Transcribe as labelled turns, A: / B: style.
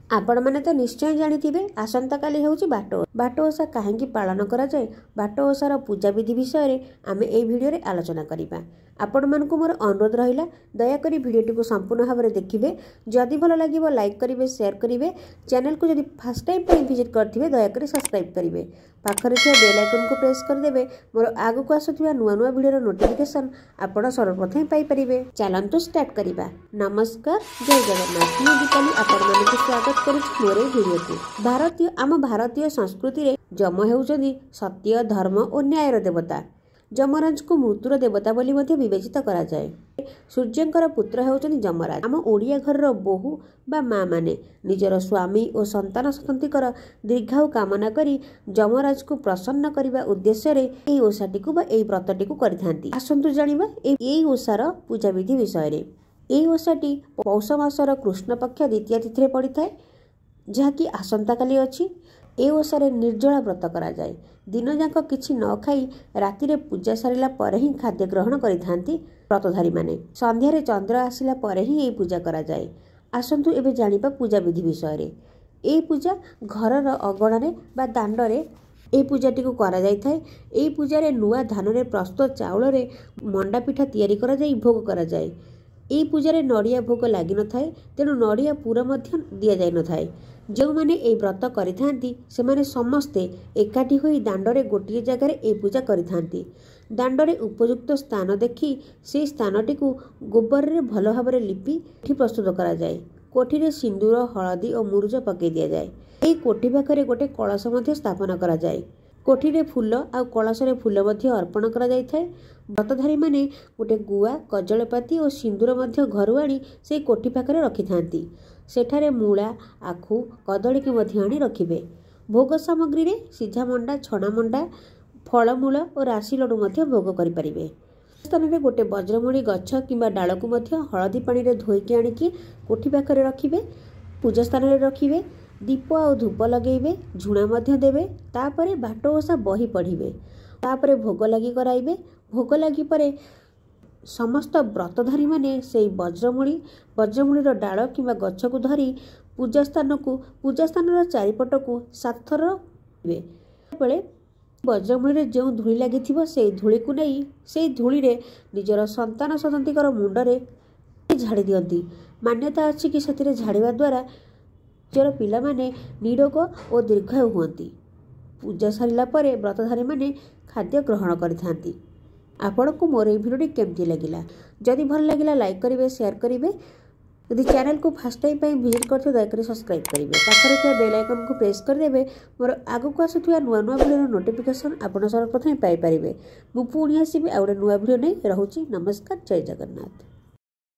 A: आपण माने तो निश्चय जानिथिबे आसंता काली हेउची बाट ओषा काहेकि पालन करा जाए बाट ओषार पूजा विधि विषय आमे ए वीडियो रे आलोचना करिबा। आपण मानकु मोर अनुरोध रहिला दयाकरी वीडियोटी को संपूर्ण भाव में देखिए। जदि भल लगे लाइक करेंगे शेयर करेंगे। चैनल को जदि फर्स्ट टाइम पर विजिट करते दयाकरी सब्सक्राइब करेंगे। पाखरे थिया बेल आइकन को प्रेस करदेवे मोर आगु को आसुथिबा नुआ नुआ वीडियो नोटिफिकेशन आपण सर्वप्रथम पाई परिबे। चलंतु स्टार्ट करिबा। नमस्कार, जय जगन्नाथ। मु दीपाली आपण मानकु स्वागत करूछि मोर वीडियो को। भारतीय संस्कृति रे जम हेउचंदी सत्य धर्म और न्यायर देवता। जमराज को मृत्युर देवता बोली मध्य विवेचित करा जाए। सूर्यंकर पुत्र हेउचंदी जमराज। आम ओडिया घर बोहू बा माँ माने निजर स्वामी और संतान सतंतीकर दीर्घायु कामना करी जमराज को प्रसन्न करने उद्देश्य रे एई ओषाटी को बा एई व्रतटी को करिथांती। आसंतु जानिबा एई ओषार पूजा विधि विषय रे। एई ओषाटी पौष मासर कृष्ण पक्ष द्वितीय तिथि रे पड़िथाय, जहाँकि आसंता काली अछि। ए ओषारे निर्जला व्रत करा जाए। दिन जाक किछि न खाई राति रे पूजा सारिला पर ही खाद्य ग्रहण करिथांती व्रतधारी माने। संध्यारे चंद्र आसिला पर ही ए पूजा करा जाए। आसंतु एबे जानिबा पूजा विधि विषय रे। ए पूजा घरर अगणारे बा दांडरे ए पूजाटी को करा जाय थाए। ए पूजा रे नुआ धान रे प्रस्तुत चाउल रे मंडा पिठा तयारी करा जाय भोग करा जाए। ए पूजा रे नड़िया भोग लागि न थाए, तेणु नड़िया पूरा मध्य दिया जाय न थाए। जो माने ए व्रत करिथांती से माने समस्ते एकाठी होई दांडरे गोटिए जगार ए पूजा करिथांती। दांडरे उपयुक्त स्थान देखि से स्थानटी को गोबर रे भल भाव रे लिपि कोठी प्रस्तुत करा जाए। कोठी रे सिंदूर हलदी और मुरुज पकई दिया जाए। ए कोठी पाखरे गोटे कलश मध्य स्थापन करा जाए। कोठी रे फूल आ कलश रे फूल मध्य अर्पण करा जाय थाए। व्रतधारी माने गोटे गुआ कजलपाती और सिंदूर मध्य घरु आनी से कोठी पाखरे रखिथांती। सेठारे मूला आखु कदली की मध्य आनी रखिबे। भोग सामग्री रे सीझा मंडा छणा मंडा फलमूल और राशि लड्डू मध्य भोग करि परिबे। स्थान रे गोटे वज्रमूली गछ किंबा डाल को मध्य हळदी पानी रे धोईकी आनिकी कोठी पाखरे रखिबे। पूजा स्थान रे रखिबे। दीप और धूप लगेइबे। झुणा मध्य देबे। तापरे बाट ओषा बही पढ़िबे। तापरे भोग लागि कराइबे। भोग लागि परे समस्त व्रतधारी माने से वज्रमूलीर डाल किंबा गछ को धरी पूजा स्थान चारिपट को 7 थर बेले वज्रमूली जो धूली लगी से धूली को नहीं से धूली रे निजर संतान सतंतीकर मुंडरे झाड़ी दियंती। मान्यता अच्छी कि से झाड़िया द्वारा निजर पिला माने निरोग और दीर्घायु हुअंती। पूजा सारिला परे व्रतधारी माने खाद्य ग्रहण करिथांती। आपण को मोर भिडियोटी केमती लगिला? जदि भल लगिला लाइक करेंगे शेयर करेंगे। यदि चैनल को फर्स्ट टाइम पर विजिट करते दयाकरी सब्सक्राइब करेंगे। पाखरे थिया बेल आइकन को प्रेस करदेवे मोर आगु को आसुथिबा नुआ नुआ वीडियो नोटिफिकेशन आपण सर्वप्रथम पाई परिबे। मु पुणी आसीबे आ गोटे नुआ वीडियो नै रहुची। नमस्कार, जय जगन्नाथ।